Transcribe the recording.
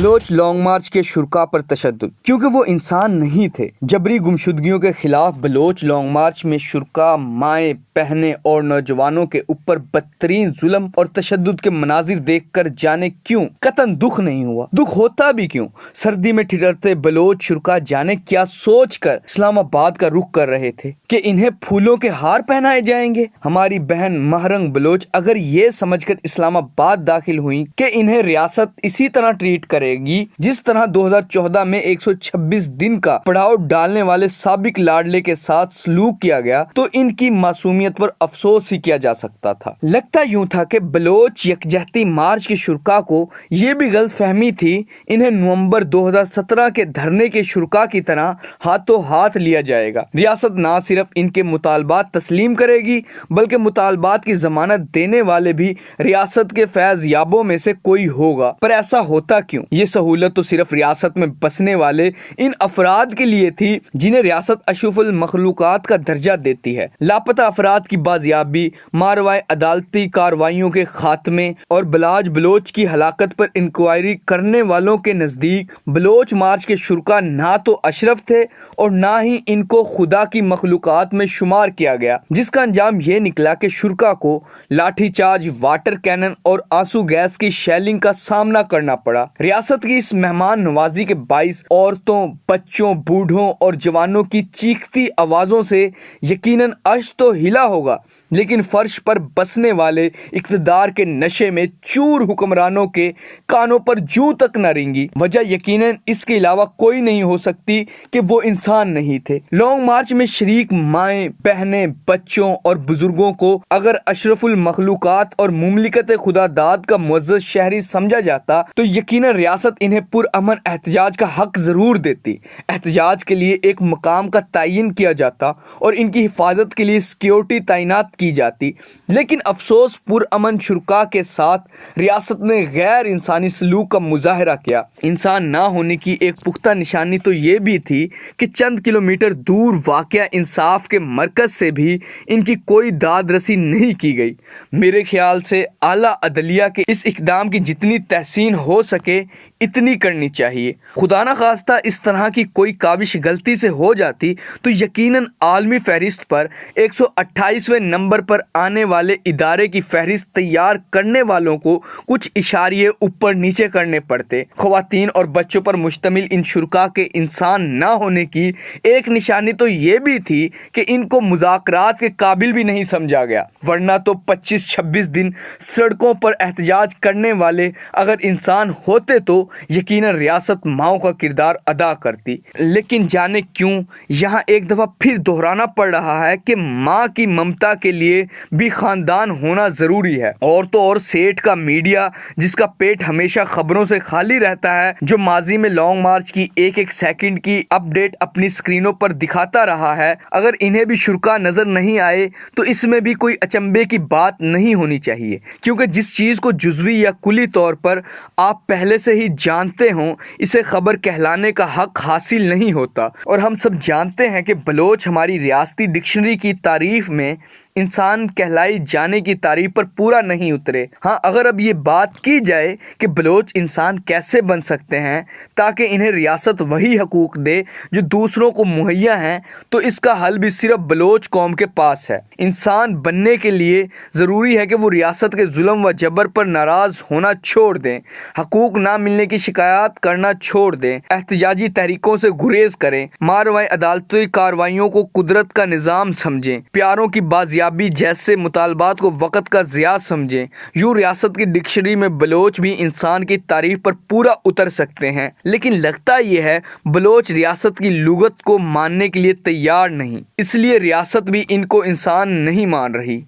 Baloch long march کے شرکا پر تشدد کیونکہ وہ انسان نہیں تھے۔ جبری گمشدگیوں کے خلاف بلوچ لانگ مارچ میں شرکا، مائیں، بہنیں اور نوجوانوں کے اوپر بدترین ظلم اور تشدد کے مناظر دیکھ کر جانے کیوں قطعاً دکھ نہیں ہوا۔ دکھ ہوتا بھی کیوں؟ سردی میں ٹھٹرتے بلوچ شرکا جانے کیا سوچ کر اسلام آباد کا رخ کر رہے تھے کہ انہیں پھولوں کے ہار پہنائے جائیں گے۔ ہماری بہن مہرنگ بلوچ اگر یہ سمجھ کر اسلام آباد داخل ہوئیں کہ انہیں ریاست اسی طرح ٹریٹ کرے گی جس طرح 2014 میں 126 دن کا پڑاؤ ڈالنے والے سابق لاڈلے کے ساتھ سلوک کیا گیا تو ان کی معصومیت پر افسوس ہی کیا جا سکتا تھا۔ لگتا یوں تھا کہ بلوچ یکجہتی مارچ کے شرکا کو یہ بھی غلط فہمی تھی انہیں نومبر 2017 کے دھرنے کے شرکا کی طرح ہاتھوں ہاتھ لیا جائے گا۔ ریاست نہ صرف ان کے مطالبات تسلیم کرے گی بلکہ مطالبات کی ضمانت دینے والے بھی ریاست کے فیض یابوں میں سے کوئی ہوگا۔ پر ایسا ہوتا کیوں؟ یہ سہولت تو صرف ریاست میں بسنے والے ان افراد کے لیے تھی جنہیں ریاست اشرف المخلوقات کا درجہ دیتی ہے۔ لاپتہ افراد کی بازیابی، ماروائے عدالتی کارروائیوں کے خاتمے اور بلاج بلوچ کی ہلاکت پر انکوائری کرنے والوں کے نزدیک بلوچ مارچ کے شرکا نہ تو اشرف تھے اور نہ ہی ان کو خدا کی مخلوقات میں شمار کیا گیا، جس کا انجام یہ نکلا کہ شرکا کو لاٹھی چارج، واٹر کینن اور آنسو گیس کی شیلنگ کا سامنا کرنا پڑا۔ ریاست کی اس مہمان نوازی کے باعث عورتوں، بچوں، بوڑھوں اور جوانوں کی چیختی آوازوں سے یقیناً عرش تو ہلا ہوگا لیکن فرش پر بسنے والے اقتدار کے نشے میں چور حکمرانوں کے کانوں پر جوں تک نہ رینگی۔ وجہ یقیناً اس کے علاوہ کوئی نہیں ہو سکتی کہ وہ انسان نہیں تھے۔ لانگ مارچ میں شریک مائیں، بہنیں، بچوں اور بزرگوں کو اگر اشرف المخلوقات اور مملکت خدا داد کا معزز شہری سمجھا جاتا تو یقیناً ریاست انہیں پرامن احتجاج کا حق ضرور دیتی۔ احتجاج کے لیے ایک مقام کا تعین کیا جاتا اور ان کی حفاظت کے لیے سیکیورٹی تعینات کی جاتی، لیکن افسوس پرامن شرکا کے ساتھ ریاست نے غیر انسانی سلوک کا مظاہرہ کیا۔ انسان نہ ہونے کی ایک پختہ نشانی تو یہ بھی تھی کہ چند کلومیٹر دور واقع انصاف کے مرکز سے بھی ان کی کوئی داد رسی نہیں کی گئی۔ میرے خیال سے اعلیٰ عدلیہ کے اس اقدام کی جتنی تحسین ہو سکے اتنی کرنی چاہیے۔ خدا نہ خواستہ اس طرح کی کوئی کاوش غلطی سے ہو جاتی تو یقیناً عالمی فہرست پر 128ویں نمبر پر آنے والے ادارے کی فہرست تیار کرنے والوں کو کچھ اشاریے اوپر نیچے کرنے پڑتے۔ خواتین اور بچوں پر مشتمل ان شرکا کے انسان نہ ہونے کی ایک نشانی تو یہ بھی تھی کہ ان کو مذاکرات کے قابل بھی نہیں سمجھا گیا، ورنہ تو 25-26 دن سڑکوں پر احتجاج کرنے والے اگر انسان ہوتے تو یقیناً ریاست ماؤں کا کردار ادا کرتی۔ لیکن جانے کیوں یہاں ایک دفعہ پھر دہرانا پڑ رہا ہے کہ ماں کی ممتا کے لیے بھی خاندان ہونا ضروری ہے۔ اور تو اور سیٹھ کا میڈیا جس کا پیٹ ہمیشہ خبروں سے خالی رہتا ہے، جو ماضی میں لانگ مارچ کی ایک ایک سیکنڈ کی اپ ڈیٹ اپنی سکرینوں پر دکھاتا رہا ہے، اگر انہیں بھی شرکا نظر نہیں آئے تو اس میں بھی کوئی اچنبے کی بات نہیں ہونی چاہیے، کیونکہ جس چیز کو جزوی یا کلی طور پر آپ پہلے سے ہی جانتے ہوں اسے خبر کہلانے کا حق حاصل نہیں ہوتا۔ اور ہم سب جانتے ہیں کہ بلوچ ہماری ریاستی ڈکشنری کی تعریف میں انسان کہلائی جانے کی تعریف پر پورا نہیں اترے۔ ہاں، اگر اب یہ بات کی جائے کہ بلوچ انسان کیسے بن سکتے ہیں تاکہ انہیں ریاست وہی حقوق دے جو دوسروں کو مہیا ہیں، تو اس کا حل بھی صرف بلوچ قوم کے پاس ہے۔ انسان بننے کے لیے ضروری ہے کہ وہ ریاست کے ظلم و جبر پر ناراض ہونا چھوڑ دیں، حقوق نہ ملنے کی شکایات کرنا چھوڑ دیں، احتجاجی تحریکوں سے گریز کریں، ماروائے عدالتی کارروائیوں کو قدرت کا نظام سمجھیں، پیاروں کی بازیابی جیسے مطالبات کو وقت کا ضیاع سمجھیں۔ یوں ریاست کی ڈکشنری میں بلوچ بھی انسان کی تعریف پر پورا اتر سکتے ہیں، لیکن لگتا یہ ہے بلوچ ریاست کی لغت کو ماننے کے لیے تیار نہیں، اس لیے ریاست بھی ان کو انسان نہیں مان رہی۔